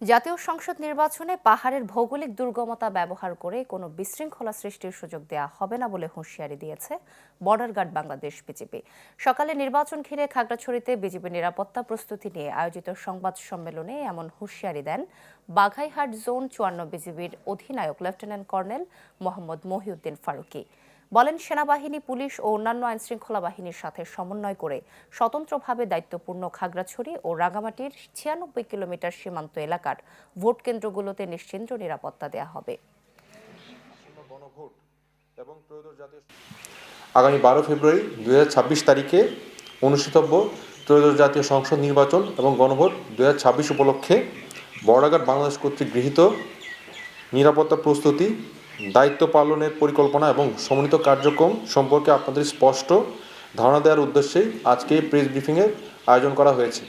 জাতীয় সংসদ নির্বাচনে পাহাড়ের ভৌগোলিক দুর্গমতা ব্যবহার করে কোনো বিশৃঙ্খলা সৃষ্টির সুযোগ দেওয়া হবে না বলে হুঁশিয়ারি দিয়েছে বর্ডার গার্ড বাংলাদেশ বিজিবি। সকালে নির্বাচন ঘিরে খাগড়াছড়িতে বিজিবি নিরাপত্তা প্রস্তুতি নিয়ে আয়োজিত সংবাদ সম্মেলনে এমন হুঁশিয়ারি দেন বাঘাইহাট জোন ৫৪ বিজিবির অধিনায়ক লেফটেন্যান্ট কর্নেল মোহাম্মদ মহিউদ্দিন ফারুকী। বলেন, সেনাবাহিনী, পুলিশ ও অন্যান্য আইনশৃঙ্খলা বাহিনীর সাথে সমন্বয় করে স্বতন্ত্রভাবে দায়িত্বপূর্ণ খাগড়াছড়ি ও রাঙামাটির ৯৬ কিলোমিটার সীমান্ত এলাকার ভোট কেন্দ্রগুলোতে নিশ্চিন্ত নিরাপত্তা দেওয়া হবে। আগামী ১২ ফেব্রুয়ারি ২০২৬ তারিখে অনুষ্ঠিতব্য ত্রয়োদশ জাতীয় সংসদ নির্বাচন এবং গণভোট ২০২৬ উপলক্ষে বর্ডার গার্ড বাংলাদেশ কর্তৃক গৃহীত নিরাপত্তা প্রস্তুতি, দায়িত্ব পালনের পরিকল্পনা এবং সমন্বিত কার্যক্রম সম্পর্কে আপনাদের স্পষ্ট ধারণা দেওয়ার উদ্দেশ্যেই আজকে প্রেস ব্রিফিংয়ের আয়োজন করা হয়েছে।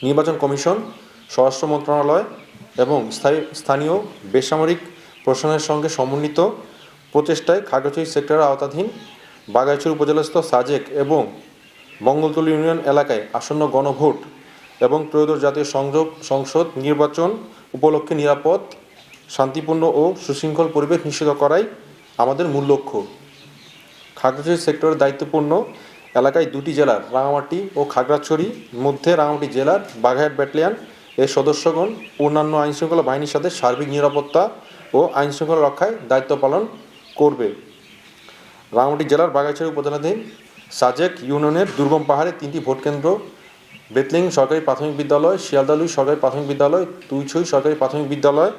নির্বাচন কমিশন, স্বরাষ্ট্র মন্ত্রণালয় এবং স্থানীয় বেসামরিক প্রশাসনের সঙ্গে সমন্বিত প্রচেষ্টায় খাগড়াছড়ি সেক্টরের আওতাধীন বাঘাইছড়ি উপজেলাস্থ সাজেক এবং মঙ্গলতলী ইউনিয়ন এলাকায় আসন্ন গণভোট এবং ত্রয়োদশ জাতীয় সংসদ নির্বাচন উপলক্ষে নিরাপদ, শান্তিপূর্ণ ও সুশৃঙ্খল পরিবেশ নিশ্চিত করাই আমাদের মূল লক্ষ্য। খাগড়াছড়ি সেক্টরের দায়িত্বপূর্ণ এলাকায় দুটি জেলার রাঙামাটি ও খাগড়াছড়ি মধ্যে রাঙামাটি জেলার বাঘাইহাট ব্যাটালিয়ন এর সদস্যগণ অন্যান্য আইনশৃঙ্খলা বাহিনীর সাথে সার্বিক নিরাপত্তা ও আইনশৃঙ্খলা রক্ষায় দায়িত্ব পালন করবে। রাঙামাটি জেলার বাঘাইছড়ি উপজেলাধীন সাজেক ইউনিয়নের দুর্গম পাহাড়ে ৩টি ভোট কেন্দ্র, বেতলিং সরকারি প্রাথমিক বিদ্যালয়, শিয়ালদালুই সরকারি প্রাথমিক বিদ্যালয়, তুইছই সরকারি প্রাথমিক বিদ্যালয়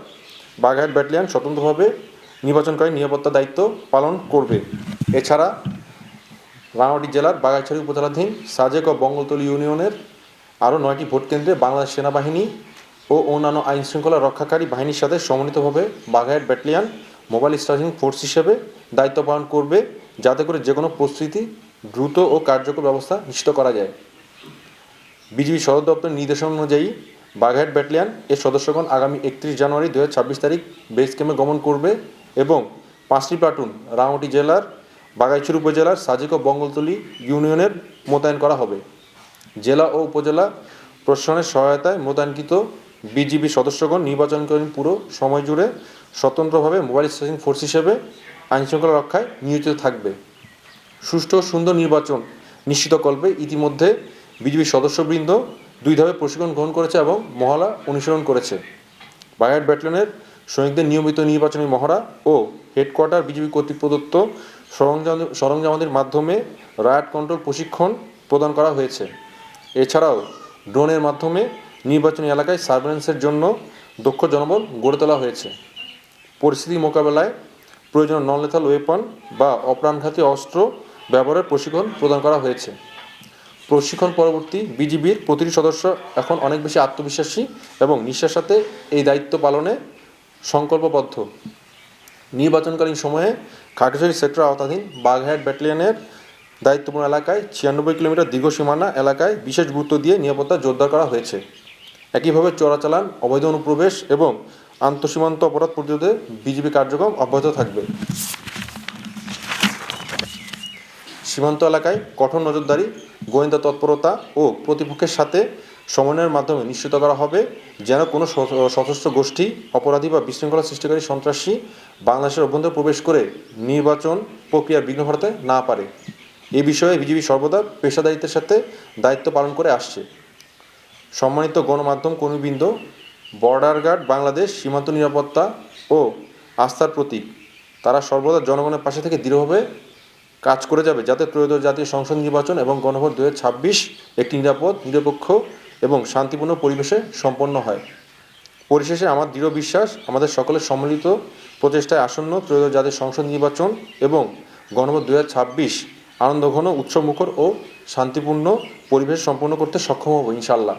বাঘাইহাট ব্যাটালিয়ন স্বতন্ত্রভাবে নির্বাচনকারী নিরাপত্তা দায়িত্ব পালন করবে। এছাড়া রাঙামাটি জেলার বাঘাইছড়ি উপজেলাধীন সাজেক ও মঙ্গলতলী ইউনিয়নের আরও ৯টি ভোট কেন্দ্রে বাংলাদেশ সেনাবাহিনী ও অন্যান্য আইনশৃঙ্খলা রক্ষাকারী বাহিনীর সাথে সমন্বিতভাবে Baghaihat battalion mobile striking force হিসেবে দায়িত্ব পালন করবে, যাতে করে যে কোনো পরিস্থিতি দ্রুত ও কার্যকর ব্যবস্থা নিশ্চিত করা যায়। বিজিবি সদর দপ্তরের নির্দেশনা অনুযায়ী বাঘাইহাট ব্যাটালিয়ন এর সদস্যগণ আগামী ৩১ জানুয়ারি ২০২৬ তারিখ বেস ক্যাম্পে গমন করবে এবং ৫টি প্লাটুন রাঙামাটি জেলার বাঘাইছড়ি উপজেলার সাজেক ও মঙ্গলতলী ইউনিয়নের মোতায়েন করা হবে। জেলা ও উপজেলা প্রশাসনের সহায়তায় মোতায়েনকৃত বিজিবি সদস্যগণ নির্বাচনকালীন পুরো সময় জুড়ে স্বতন্ত্রভাবে মোবাইল স্ট্রাইকিং ফোর্স হিসেবে আইনশৃঙ্খলা রক্ষায় নিয়োজিত থাকবে। সুষ্ঠু ও সুন্দর নির্বাচন নিশ্চিতকল্পে ইতিমধ্যে বিজিবির সদস্যবৃন্দ ২ ধাপে প্রশিক্ষণ গ্রহণ করেছে এবং মহড়া অনুসরণ করেছে। বাঘাইহাট ব্যাটালিয়নের সৈনিকদের নিয়মিত নির্বাচনী মহড়া ও হেডকোয়ার্টার বিজিবি কর্তৃক প্রদত্ত সরঞ্জামাদির মাধ্যমে রায়াট কন্ট্রোল প্রশিক্ষণ প্রদান করা হয়েছে। এছাড়াও ড্রোনের মাধ্যমে নির্বাচনী এলাকায় সার্ভেলেন্সের জন্য দক্ষ জনবল গড়ে তোলা হয়েছে। পরিস্থিতি মোকাবেলায় প্রয়োজনীয় নন লেথাল ওয়েপন বা অপ্রাণঘাতী অস্ত্র ব্যবহারের প্রশিক্ষণ প্রদান করা হয়েছে। প্রশিক্ষণ পরবর্তী বিজিবির প্রতিটি সদস্য এখন অনেক বেশি আত্মবিশ্বাসী এবং নিষ্ঠার সাথে এই দায়িত্ব পালনে সংকল্পবদ্ধ। নির্বাচনকালীন সময়ে খাগড়াছড়ি সেক্টর আওতাধীন বাঘাইহাট ব্যাটালিয়নের দায়িত্বপূর্ণ এলাকায় ৯৬ কিলোমিটার দীর্ঘ সীমানা এলাকায় বিশেষ গুরুত্ব দিয়ে নিরাপত্তা জোরদার করা হয়েছে। একইভাবে চোরাচালান, অবৈধ অনুপ্রবেশ এবং আন্তঃসীমান্ত অপরাধ প্রতিরোধে বিজিবি কার্যক্রম অব্যাহত থাকবে। সীমান্ত এলাকায় কঠোর নজরদারি, গোয়েন্দা তৎপরতা ও প্রতিপক্ষের সাথে সমন্বয়ের মাধ্যমে নিশ্চিত করা হবে যেন কোনো সশস্ত্র গোষ্ঠী, অপরাধী বা বিশৃঙ্খলা সৃষ্টিকারী সন্ত্রাসী বাংলাদেশের অভ্যন্তরে প্রবেশ করে নির্বাচন প্রক্রিয়ার বিঘ্ন ঘটাতে না পারে। এ বিষয়ে বিজিবি সর্বদা পেশাদারিত্বের সাথে দায়িত্ব পালন করে আসছে। সম্মানিত গণমাধ্যম কর্মীবৃন্দ, বর্ডার গার্ড বাংলাদেশ সীমান্ত নিরাপত্তা ও আস্থার প্রতীক। তারা সর্বদা জনগণের পাশে থেকে দৃঢ়ভাবে কাজ করে যাবে যাতে ত্রয়োদশ জাতীয় সংসদ নির্বাচন এবং গণভোট ২০২৬ একটি নিরাপদ, নিরপেক্ষ এবং শান্তিপূর্ণ পরিবেশে সম্পন্ন হয়। পরিশেষে আমার দৃঢ় বিশ্বাস, আমাদের সকলের সম্মিলিত প্রচেষ্টায় আসন্ন ত্রয়োদশ জাতীয় সংসদ নির্বাচন এবং গণভোট ২০২৬ আনন্দঘন, উৎসবমুখর ও শান্তিপূর্ণ পরিবেশ সম্পন্ন করতে সক্ষম হব ইনশাআল্লাহ।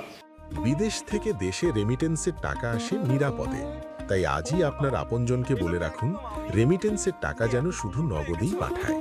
বিদেশ থেকে দেশে রেমিটেন্সের টাকা আসে নিরাপদে। তাই আজই আপনার আপনজনকে বলে রাখুন, রেমিটেন্সের টাকা যেন শুধু নগদেই পাঠায়।